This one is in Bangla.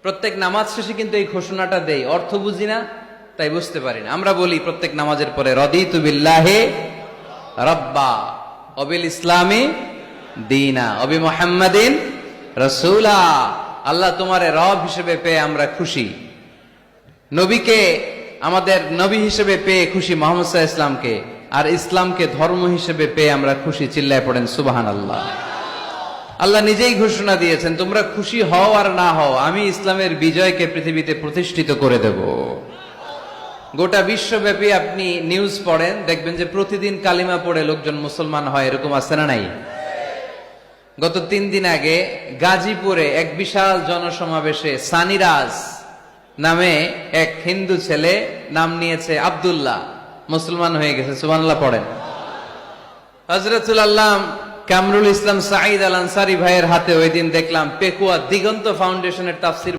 প্রত্যেক নামাজ শেষে কিন্তু এই ঘোষণাটা দেই, অর্থ বুঝি না তাই বুঝতে পারি না। আমরা বলি প্রত্যেক নামাজের পরে রদিতু বিল্লাহি রাব্বা ওয়াবিল ইসলামি দীনা ওয়াবি মুহাম্মাদিন রাসূলা। আল্লাহ তোমারে রব হিসেবে পেয়ে আমরা খুশি, নবীকে আমাদের নবী হিসেবে পেয়ে খুশি মুহাম্মদ সাল্লাল্লাহু আলাইহি ইসলামকে, আর ইসলামকে ধর্ম হিসেবে পেয়ে আমরা খুশি। চিল্লায় পড়েন সুবহানাল্লাহ। আল্লাহ নিজেই ঘোষণা দিয়েছেন, তোমরা খুশি হও আর না হও, আমি ইসলামের বিজয়কে পৃথিবীতে প্রতিষ্ঠিত করে দেব। গোটা বিশ্বব্যাপী আপনি নিউজ পড়েন, দেখবেন যে প্রতিদিন কালিমা পড়ে লোকজন মুসলমান হয়, এরকম আছে না নাই? গত 3 দিন আগে গাজীপুরে এক বিশাল জনসমাবেশে সানিরাজ নামে এক হিন্দু ছেলে নাম নিয়েছে আব্দুল্লাহ, মুসলমান হয়ে গেছে। সুবহানাল্লাহ পড়েন। হযরতুল আল্লাম কামরুল ইসলাম সাঈদ আল আনসারী ভাইয়ের হাতে ওই দিন দেখলাম পেকুয়া দিগন্ত ফাউন্ডেশনের তাফসীর